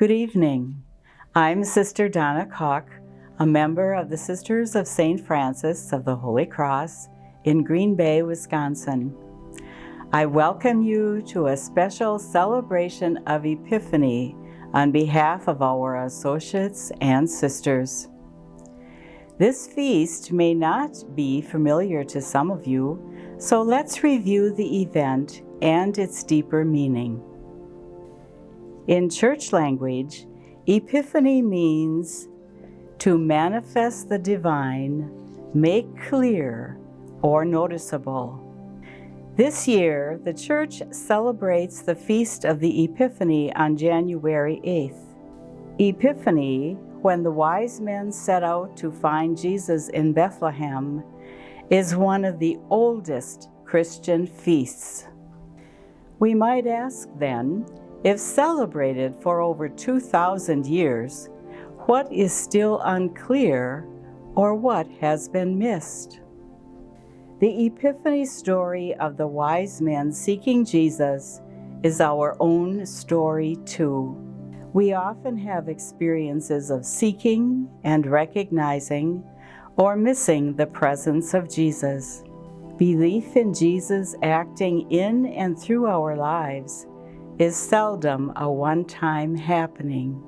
Good evening. I'm Sister Donna Koch, a member of the Sisters of St. Francis of the Holy Cross in Green Bay, Wisconsin. I welcome you to a special celebration of Epiphany on behalf of our associates and sisters. This feast may not be familiar to some of you, so let's review the event and its deeper meaning. In church language, Epiphany means to manifest the divine, make clear, or noticeable. This year, the Church celebrates the Feast of the Epiphany on January 8th. Epiphany, when the wise men set out to find Jesus in Bethlehem, is one of the oldest Christian feasts. We might ask then, if celebrated for over 2,000 years, what is still unclear or what has been missed? The Epiphany story of the wise men seeking Jesus is our own story too. We often have experiences of seeking and recognizing or missing the presence of Jesus. Belief in Jesus acting in and through our lives is seldom a one-time happening.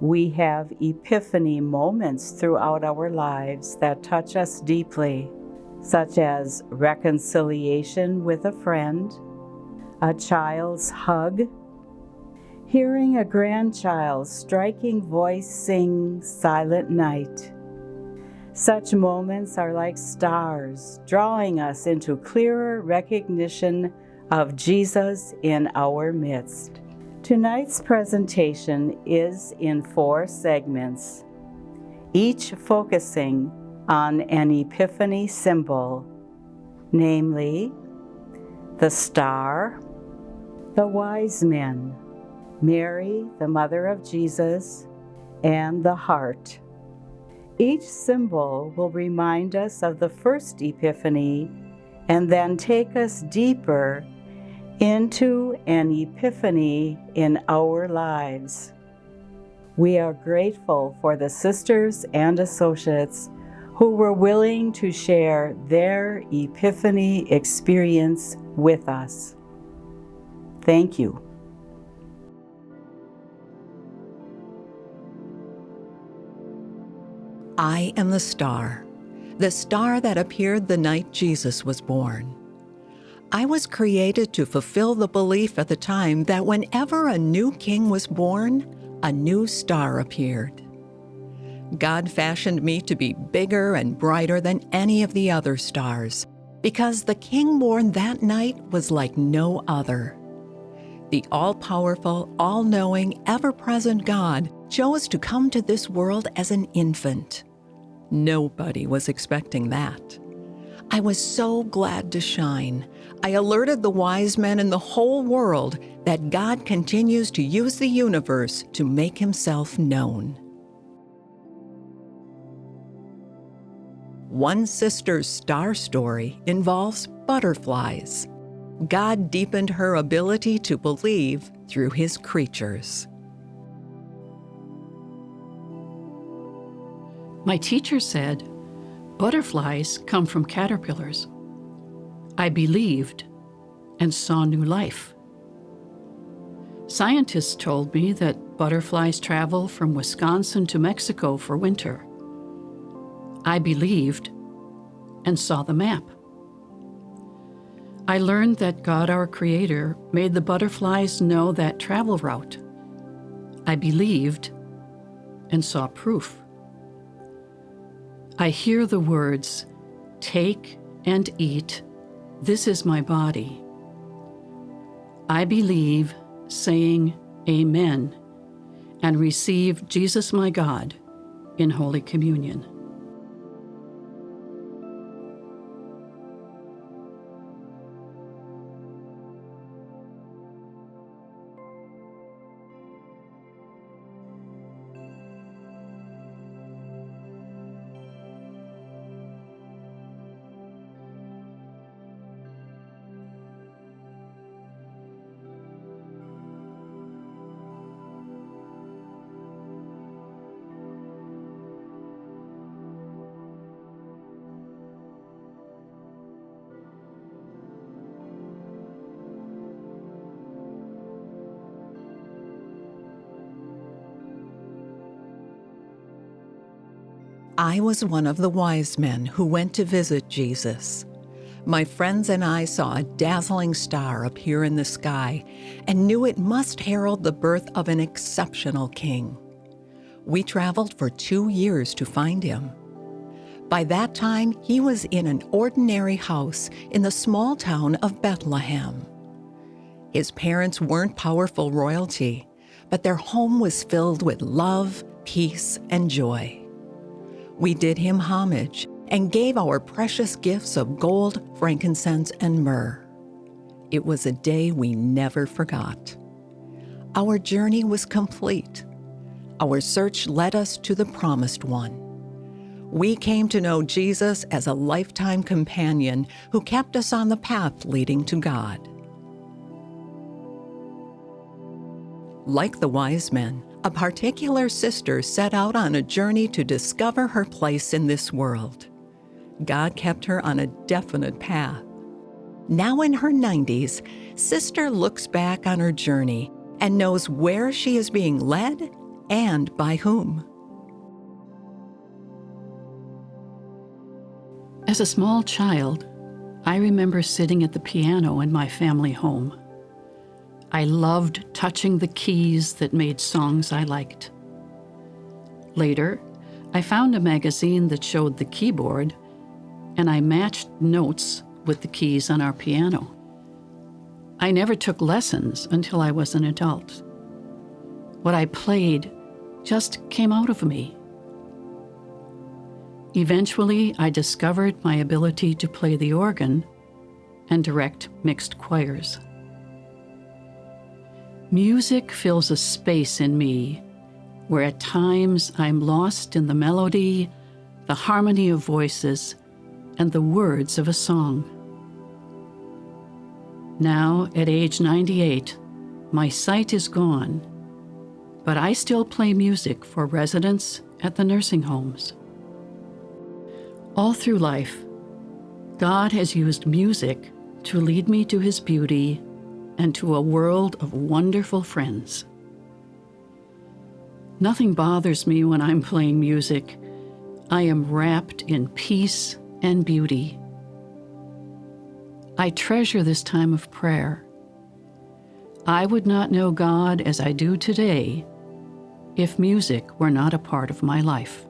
We have epiphany moments throughout our lives that touch us deeply, such as reconciliation with a friend, a child's hug, hearing a grandchild's striking voice sing Silent Night. Such moments are like stars, drawing us into clearer recognition of Jesus in our midst. Tonight's presentation is in 4 segments, each focusing on an Epiphany symbol, namely the star, the wise men, Mary, the mother of Jesus, and the heart. Each symbol will remind us of the first Epiphany and then take us deeper into an epiphany in our lives. We are grateful for the sisters and associates who were willing to share their epiphany experience with us. Thank you. I am the star that appeared the night Jesus was born. I was created to fulfill the belief at the time that whenever a new king was born, a new star appeared. God fashioned me to be bigger and brighter than any of the other stars, because the king born that night was like no other. The all-powerful, all-knowing, ever-present God chose to come to this world as an infant. Nobody was expecting that. I was so glad to shine. I alerted the wise men in the whole world that God continues to use the universe to make himself known. One sister's star story involves butterflies. God deepened her ability to believe through his creatures. My teacher said, "Butterflies come from caterpillars." I believed and saw new life. Scientists told me that butterflies travel from Wisconsin to Mexico for winter. I believed and saw the map. I learned that God, our Creator, made the butterflies know that travel route. I believed and saw proof. I hear the words, "Take and eat, this is my body." I believe, saying Amen, and receive Jesus my God in Holy Communion. I was one of the wise men who went to visit Jesus. My friends and I saw a dazzling star appear in the sky and knew it must herald the birth of an exceptional king. We traveled for 2 years to find him. By that time, he was in an ordinary house in the small town of Bethlehem. His parents weren't powerful royalty, but their home was filled with love, peace, and joy. We did him homage and gave our precious gifts of gold, frankincense, and myrrh. It was a day we never forgot. Our journey was complete. Our search led us to the Promised One. We came to know Jesus as a lifetime companion who kept us on the path leading to God. Like the wise men, a particular sister set out on a journey to discover her place in this world. God kept her on a definite path. Now in her 90s, Sister looks back on her journey and knows where she is being led and by whom. As a small child, I remember sitting at the piano in my family home. I loved touching the keys that made songs I liked. Later, I found a magazine that showed the keyboard, and I matched notes with the keys on our piano. I never took lessons until I was an adult. What I played just came out of me. Eventually, I discovered my ability to play the organ and direct mixed choirs. Music fills a space in me where at times I'm lost in the melody, the harmony of voices, and the words of a song. Now, at age 98, my sight is gone, but I still play music for residents at the nursing homes. All through life, God has used music to lead me to His beauty and to a world of wonderful friends. Nothing bothers me when I'm playing music. I am wrapped in peace and beauty. I treasure this time of prayer. I would not know God as I do today if music were not a part of my life.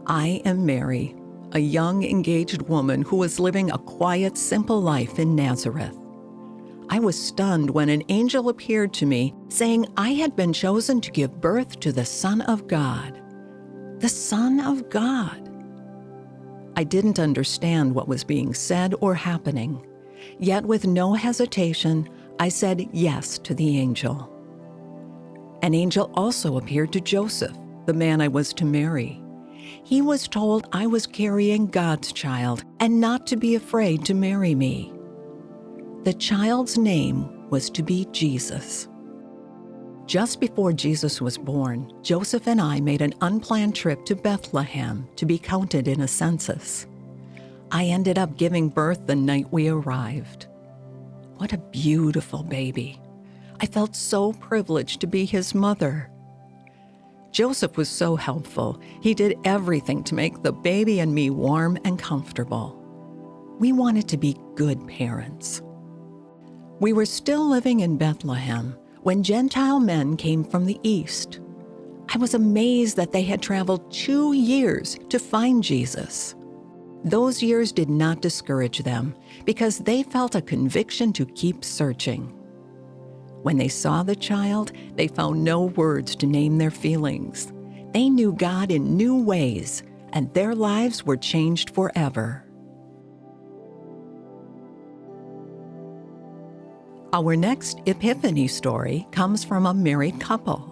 I am Mary, a young engaged woman who was living a quiet, simple life in Nazareth. I was stunned when an angel appeared to me saying I had been chosen to give birth to the Son of God. The Son of God. I didn't understand what was being said or happening, yet with no hesitation, I said yes to the angel. An angel also appeared to Joseph, the man I was to marry. He was told I was carrying God's child and not to be afraid to marry me. The child's name was to be Jesus. Just before Jesus was born, Joseph and I made an unplanned trip to Bethlehem to be counted in a census. I ended up giving birth the night we arrived. What a beautiful baby. I felt so privileged to be his mother. Joseph was so helpful. He did everything to make the baby and me warm and comfortable. We wanted to be good parents. We were still living in Bethlehem when Gentile men came from the east. I was amazed that they had traveled 2 years to find Jesus. Those years did not discourage them because they felt a conviction to keep searching. When they saw the child, they found no words to name their feelings. They knew God in new ways, and their lives were changed forever. Our next Epiphany story comes from a married couple.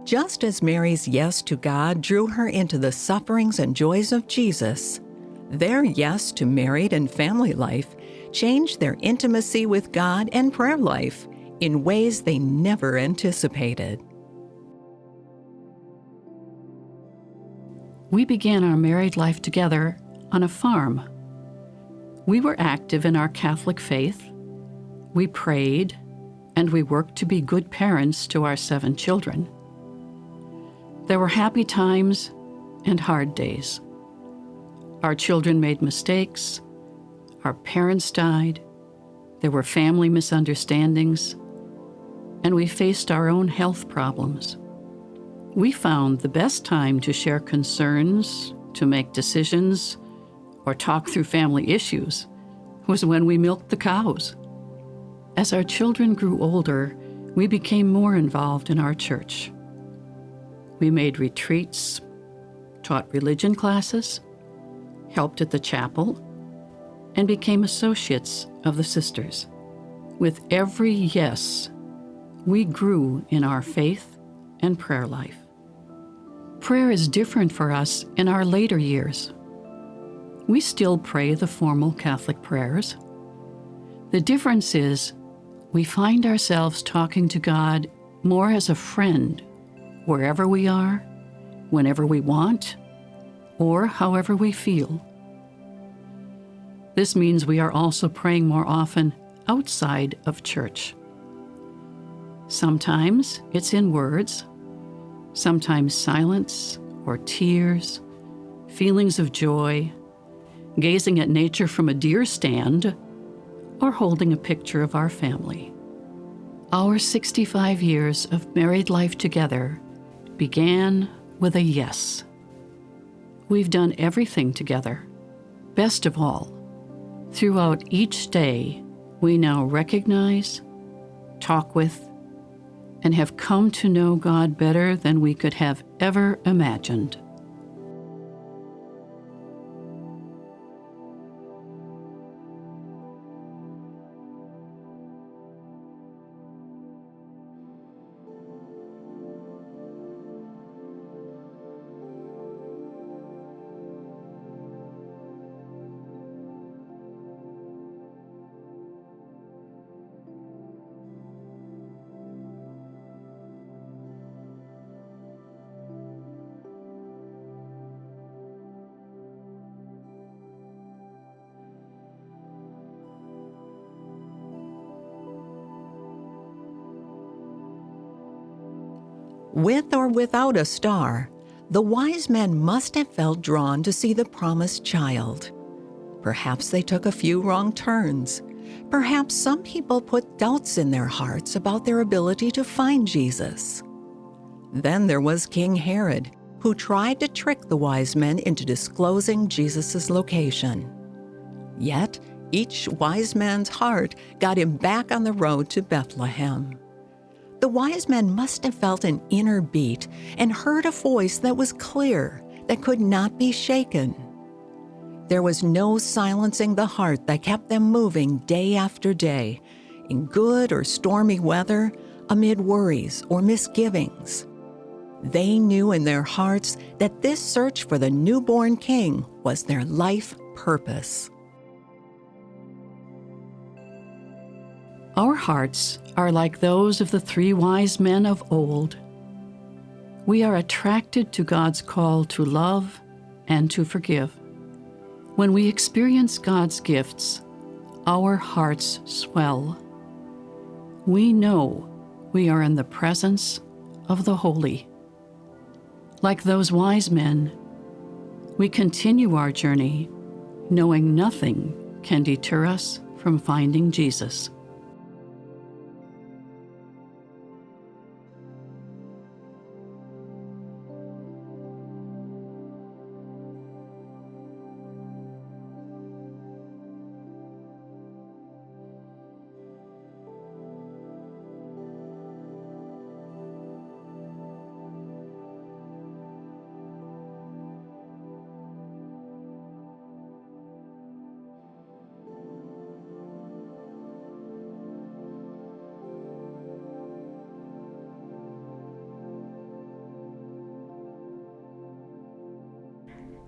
Just as Mary's yes to God drew her into the sufferings and joys of Jesus, their yes to married and family life changed their intimacy with God and prayer life in ways they never anticipated. We began our married life together on a farm. We were active in our Catholic faith. We prayed, and we worked to be good parents to our 7 children. There were happy times and hard days. Our children made mistakes. Our parents died. There were family misunderstandings. And we faced our own health problems. We found the best time to share concerns, to make decisions, or talk through family issues was when we milked the cows. As our children grew older, we became more involved in our church. We made retreats, taught religion classes, helped at the chapel, and became associates of the sisters. With every yes, we grew in our faith and prayer life. Prayer is different for us in our later years. We still pray the formal Catholic prayers. The difference is we find ourselves talking to God more as a friend, wherever we are, whenever we want, or however we feel. This means we are also praying more often outside of church. Sometimes it's in words, sometimes silence or tears, feelings of joy, gazing at nature from a deer stand, or holding a picture of our family. Our 65 years of married life together began with a yes. We've done everything together. Best of all, throughout each day, we now recognize, talk with, and have come to know God better than we could have ever imagined. With or without a star, the wise men must have felt drawn to see the promised child. Perhaps they took a few wrong turns. Perhaps some people put doubts in their hearts about their ability to find Jesus. Then there was King Herod, who tried to trick the wise men into disclosing Jesus' location. Yet, each wise man's heart got him back on the road to Bethlehem. The wise men must have felt an inner beat and heard a voice that was clear, that could not be shaken. There was no silencing the heart that kept them moving day after day, in good or stormy weather, amid worries or misgivings. They knew in their hearts that this search for the newborn king was their life purpose. Our hearts are like those of the 3 wise men of old. We are attracted to God's call to love and to forgive. When we experience God's gifts, our hearts swell. We know we are in the presence of the holy. Like those wise men, we continue our journey, knowing nothing can deter us from finding Jesus.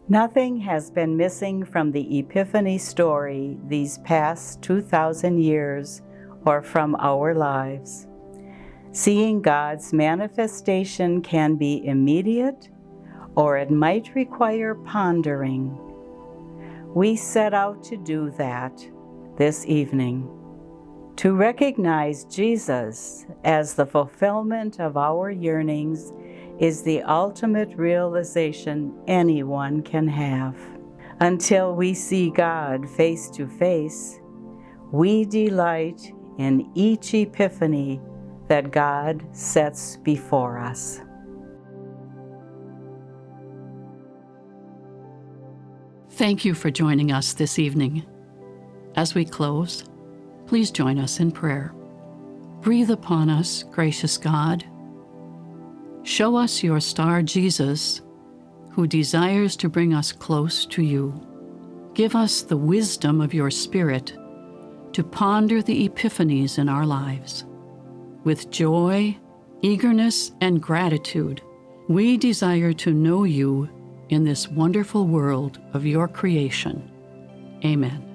Nothing has been missing from the Epiphany story these past 2,000 years or from our lives. Seeing God's manifestation can be immediate, or it might require pondering. We set out to do that this evening, to recognize Jesus as the fulfillment of our yearnings is the ultimate realization anyone can have. Until we see God face to face, we delight in each epiphany that God sets before us. Thank you for joining us this evening. As we close, please join us in prayer. Breathe upon us, gracious God. Show us your star, Jesus, who desires to bring us close to you. Give us the wisdom of your Spirit to ponder the epiphanies in our lives. With joy, eagerness, and gratitude, we desire to know you in this wonderful world of your creation. Amen.